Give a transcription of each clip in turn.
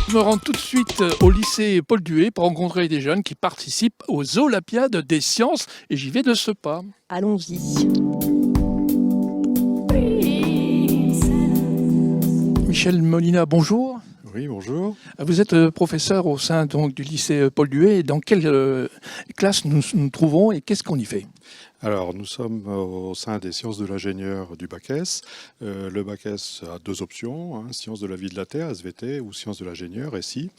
Je me rends tout de suite au lycée Paul Dué pour rencontrer des jeunes qui participent aux Olympiades des sciences et j'y vais de ce pas. Allons-y. Michel Molina, bonjour. Oui, bonjour. Vous êtes professeur au sein donc, du lycée Paul Dué. Dans quelle classe nous trouvons et qu'est-ce qu'on y fait? Alors, nous sommes au sein des sciences de l'ingénieur du Bac S. Le Bac S a deux options, sciences de la vie de la Terre, SVT, ou sciences de l'ingénieur, SI.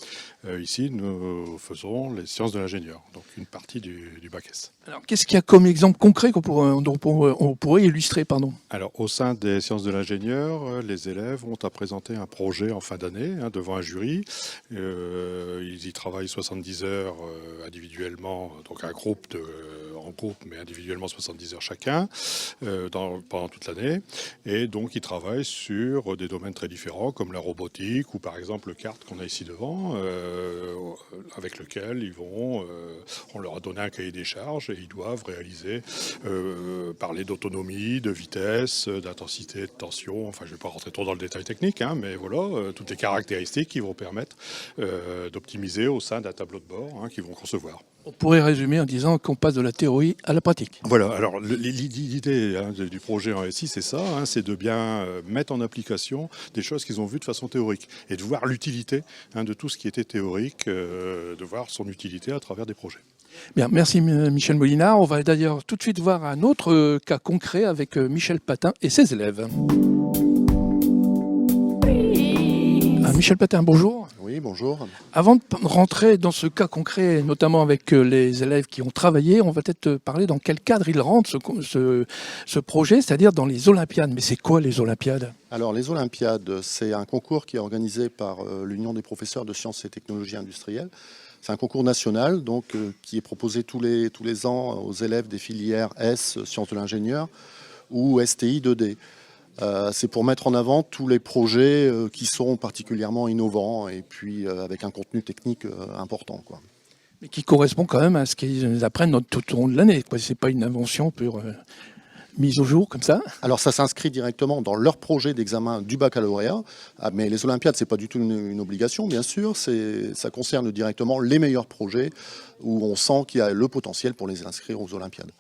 Ici, nous faisons les sciences de l'ingénieur, donc une partie du Bac S. Alors, qu'est-ce qu'il y a comme exemple concret dont on pourrait illustrer, pardon? Alors, au sein des sciences de l'ingénieur, les élèves ont à présenter un projet en fin d'année devant un jury. Ils y travaillent 70 heures individuellement, donc en groupe, mais individuellement 70 heures chacun pendant toute l'année. Et donc, ils travaillent sur des domaines très différents, comme la robotique ou par exemple le kart qu'on a ici devant, avec lequel on leur a donné un cahier des charges et ils doivent réaliser, parler d'autonomie, de vitesse, d'intensité, de tension. Enfin, je ne vais pas rentrer trop dans le détail technique, mais voilà, toutes les caractéristiques qui vont permettre d'optimiser au sein d'un tableau de bord qu'ils vont concevoir. On pourrait résumer en disant qu'on passe de la théorie à la pratique. Voilà, alors l'idée du projet en SI, c'est ça, c'est de bien mettre en application des choses qu'ils ont vues de façon théorique et de voir l'utilité de tout ce qui était théorique, de voir son utilité à travers des projets. Bien, merci Michel Molina. On va d'ailleurs tout de suite voir un autre cas concret avec Michel Patin et ses élèves. Michel Patin, bonjour. Oui, bonjour. Avant de rentrer dans ce cas concret, notamment avec les élèves qui ont travaillé, on va peut-être parler dans quel cadre ils rentrent ce projet, c'est-à-dire dans les Olympiades. Mais c'est quoi les Olympiades? Alors, les Olympiades, c'est un concours qui est organisé par l'Union des professeurs de sciences et technologies industrielles. C'est un concours national donc, qui est proposé tous les ans aux élèves des filières S, sciences de l'ingénieur, ou STI 2D. C'est pour mettre en avant tous les projets qui sont particulièrement innovants et puis avec un contenu technique important, quoi. Mais qui correspond quand même à ce qu'ils apprennent tout au long de l'année. Ce n'est pas une invention pure mise au jour comme ça. Alors ça s'inscrit directement dans leur projet d'examen du baccalauréat, mais les Olympiades, c'est pas du tout une obligation, bien sûr. Ça concerne directement les meilleurs projets où on sent qu'il y a le potentiel pour les inscrire aux Olympiades.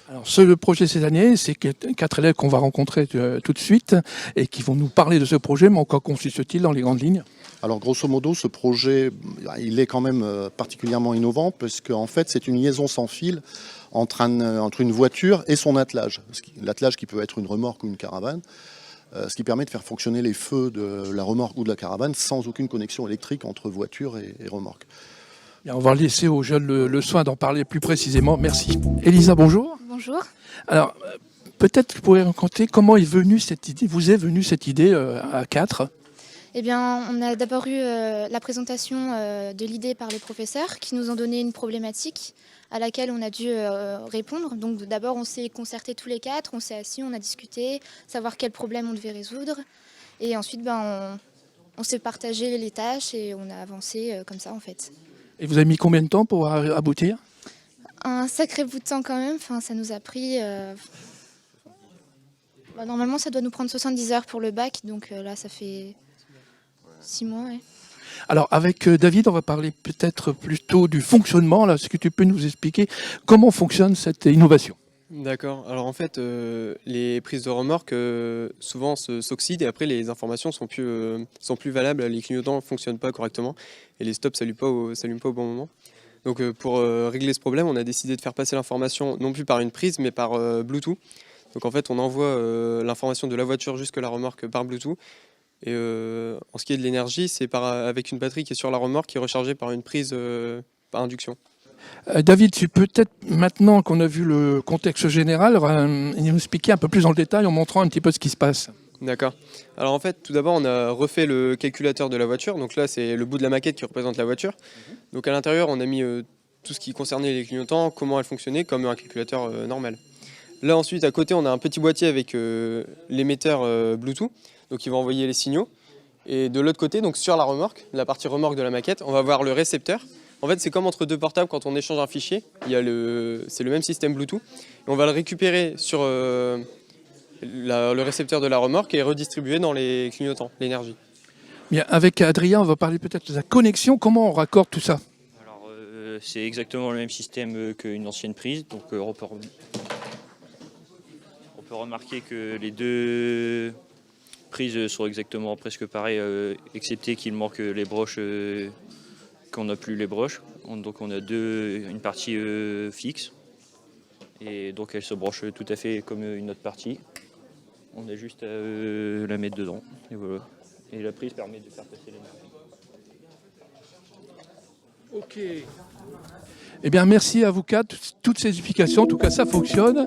Alors, le projet cette année, c'est 4 élèves qu'on va rencontrer tout de suite et qui vont nous parler de ce projet, mais en quoi consiste-t-il dans les grandes lignes? Alors grosso modo, ce projet, il est quand même particulièrement innovant parce qu'en fait, c'est une liaison sans fil entre une voiture et son attelage. L'attelage qui peut être une remorque ou une caravane, ce qui permet de faire fonctionner les feux de la remorque ou de la caravane sans aucune connexion électrique entre voiture et remorque. Bien, on va laisser aux jeunes le soin d'en parler plus précisément. Merci. Elisa, bonjour. Bonjour. Alors, peut-être que vous pourriez raconter comment vous est venue cette idée à 4. Eh bien, on a d'abord eu la présentation de l'idée par les professeurs qui nous ont donné une problématique à laquelle on a dû répondre. Donc d'abord, on s'est concertés tous les 4, on s'est assis, on a discuté, savoir quel problème on devait résoudre. Et ensuite, on s'est partagé les tâches et on a avancé comme ça en fait. Et vous avez mis combien de temps pour aboutir? Un sacré bout de temps quand même. Enfin, ça nous a pris... normalement, ça doit nous prendre 70 heures pour le bac. Donc là, ça fait 6 mois. Ouais. Alors, avec David, on va parler peut-être plutôt du fonctionnement. Est-ce que tu peux nous expliquer comment fonctionne cette innovation? D'accord. Alors en fait, les prises de remorque souvent s'oxydent et après les informations sont plus valables. Les clignotants ne fonctionnent pas correctement et les stops ne s'allument pas au bon moment. Donc pour régler ce problème, on a décidé de faire passer l'information non plus par une prise mais par Bluetooth. Donc en fait, on envoie l'information de la voiture jusque la remorque par Bluetooth. Et en ce qui est de l'énergie, c'est avec une batterie qui est sur la remorque qui est rechargée par une prise par induction. David, tu peux peut-être, maintenant qu'on a vu le contexte général, nous expliquer un peu plus en détail en montrant un petit peu ce qui se passe. D'accord. Alors en fait, tout d'abord, on a refait le calculateur de la voiture. Donc là, c'est le bout de la maquette qui représente la voiture. Donc à l'intérieur, on a mis tout ce qui concernait les clignotants, comment elles fonctionnaient, comme un calculateur normal. Là ensuite, à côté, on a un petit boîtier avec l'émetteur Bluetooth, donc il va envoyer les signaux. Et de l'autre côté, donc sur la remorque, la partie remorque de la maquette, on va voir le récepteur. En fait, c'est comme entre deux portables quand on échange un fichier. C'est le même système Bluetooth. Et on va le récupérer sur le récepteur de la remorque et redistribuer dans les clignotants, l'énergie. Bien, avec Adrien, on va parler peut-être de la connexion. Comment on raccorde tout ça? Alors, c'est exactement le même système qu'une ancienne prise. Donc, on peut remarquer que les deux prises sont exactement presque pareilles, excepté qu'il manque les broches, qu'on n'a plus les broches. Donc, on a une partie fixe. Et donc, elle se branche tout à fait comme une autre partie. On a juste à la mettre dedans. Et voilà. Et la prise permet de faire passer l'énergie. Ok. Eh bien, merci à vous quatre, toutes ces explications. En tout cas, ça fonctionne.